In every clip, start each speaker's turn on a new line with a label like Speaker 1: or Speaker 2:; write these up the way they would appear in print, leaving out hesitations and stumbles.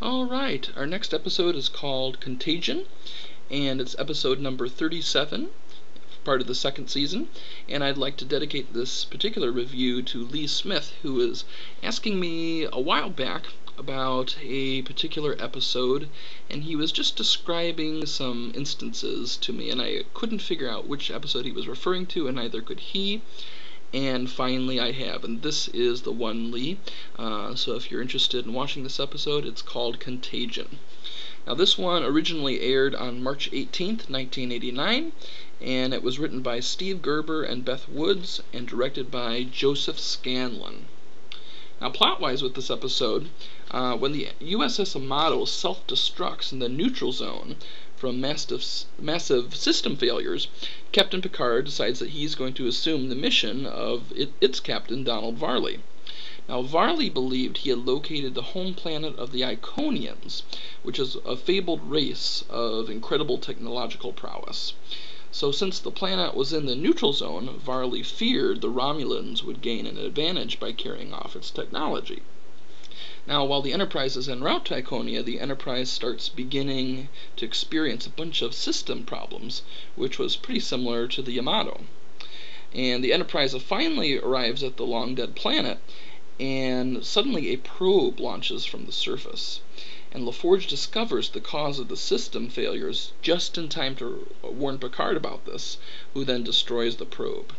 Speaker 1: Alright, our next episode is called Contagion, and it's episode number 37, part of the second season, and I'd like to dedicate this particular review to Lee Smith, who was asking me a while back about a particular episode, and he was just describing some instances to me, and I couldn't figure out which episode he was referring to, and neither could he. And finally I have, and this is the one, Lee. So if you're interested in watching this episode, it's called Contagion. Now this one originally aired on March 18th, 1989, and it was written by Steve Gerber and Beth Woods, and directed by Joseph Scanlon. Now plot-wise with this episode, when the USS Amato self-destructs in the neutral zone from massive system failures, Captain Picard decides that he's going to assume the mission of its captain, Donald Varley. Now, Varley believed he had located the home planet of the Iconians, which is a fabled race of incredible technological prowess. So since the planet was in the neutral zone, Varley feared the Romulans would gain an advantage by carrying off its technology. Now, while the Enterprise is en route to Iconia, the Enterprise starts beginning to experience a bunch of system problems, which was pretty similar to the Yamato. And the Enterprise finally arrives at the long-dead planet, and suddenly a probe launches from the surface. And LaForge discovers the cause of the system failures just in time to warn Picard about this, who then destroys the probe.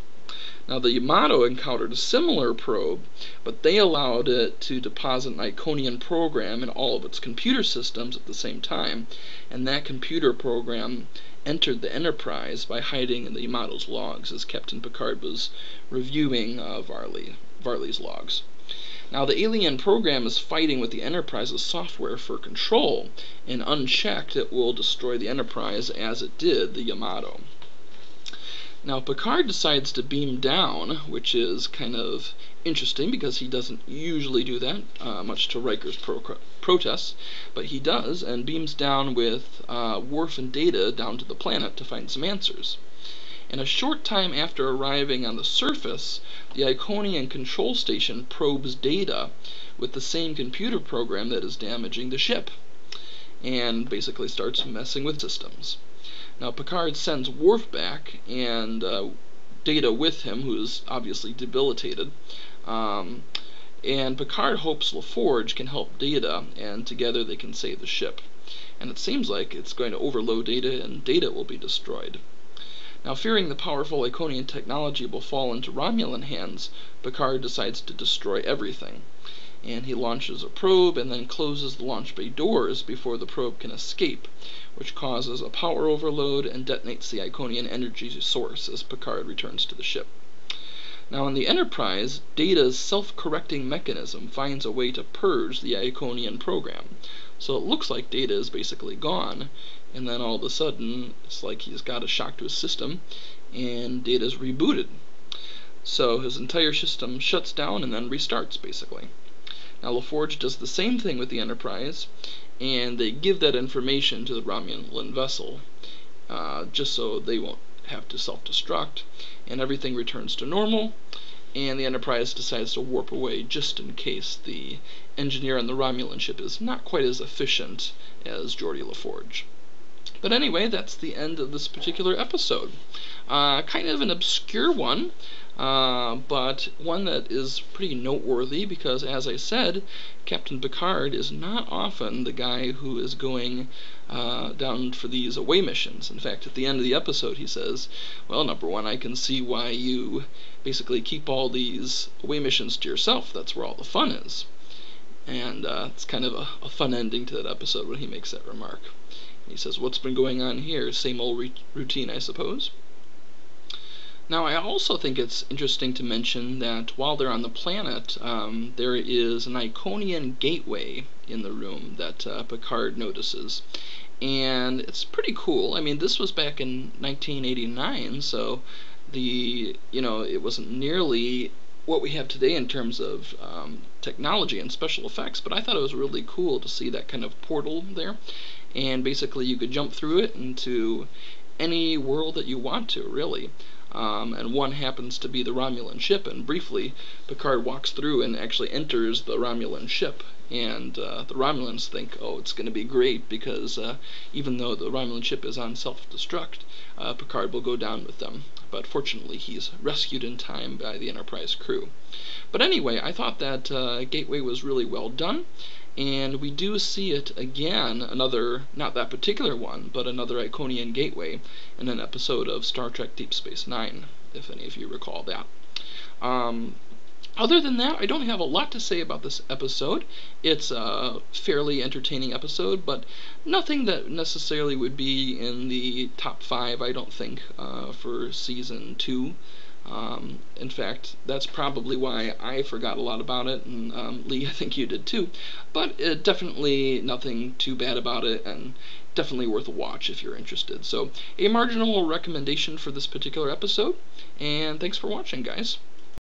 Speaker 1: Now the Yamato encountered a similar probe, but they allowed it to deposit an Iconian program in all of its computer systems at the same time, and that computer program entered the Enterprise by hiding in the Yamato's logs as Captain Picard was reviewing Varley's logs. Now the alien program is fighting with the Enterprise's software for control, and unchecked it will destroy the Enterprise as it did the Yamato. Now Picard decides to beam down, which is kind of interesting because he doesn't usually do that, much to Riker's protests, but he does, and beams down with Worf and Data down to the planet to find some answers. And a short time after arriving on the surface, the Iconian control station probes Data with the same computer program that is damaging the ship, and basically starts messing with systems. Now Picard sends Worf back, and Data with him, who is obviously debilitated, and Picard hopes LaForge can help Data, and together they can save the ship. And it seems like it's going to overload Data, and Data will be destroyed. Now, fearing the powerful Iconian technology will fall into Romulan hands, Picard decides to destroy everything. And he launches a probe and then closes the launch bay doors before the probe can escape, which causes a power overload and detonates the Iconian energy source as Picard returns to the ship. Now in the Enterprise, Data's self-correcting mechanism finds a way to purge the Iconian program. So it looks like Data is basically gone, and then all of a sudden it's like he's got a shock to his system, and Data's rebooted. So his entire system shuts down and then restarts, basically. Now LaForge does the same thing with the Enterprise, and they give that information to the Romulan vessel, just so they won't have to self-destruct, and everything returns to normal, and the Enterprise decides to warp away just in case the engineer on the Romulan ship is not quite as efficient as Geordi LaForge. But anyway, that's the end of this particular episode. Kind of an obscure one, but one that is pretty noteworthy because, as I said, Captain Picard is not often the guy who is going down for these away missions. In fact, at the end of the episode he says, well, number one, I can see why you basically keep all these away missions to yourself. That's where all the fun is. And it's kind of a fun ending to that episode when he makes that remark. He says, what's been going on here? Same old routine, I suppose. Now, I also think it's interesting to mention that while they're on the planet, there is an Iconian gateway in the room that Picard notices. And it's pretty cool. I mean, this was back in 1989, so it wasn't nearly what we have today in terms of technology and special effects, but I thought it was really cool to see that kind of portal there. And basically you could jump through it into any world that you want to, really. And one happens to be the Romulan ship, and briefly Picard walks through and actually enters the Romulan ship And the Romulans think, oh, it's going to be great because even though the Romulan ship is on self-destruct, Picard will go down with them. But fortunately, he's rescued in time by the Enterprise crew. But anyway, I thought that gateway was really well done. And we do see it again, another, not that particular one, but another Iconian gateway in an episode of Star Trek Deep Space Nine, if any of you recall that. Other than that, I don't have a lot to say about this episode. It's a fairly entertaining episode, but nothing that necessarily would be in the top 5, I don't think, for Season 2. In fact, that's probably why I forgot a lot about it, and Lee, I think you did too. But definitely nothing too bad about it, and definitely worth a watch if you're interested. So, a marginal recommendation for this particular episode, and thanks for watching, guys.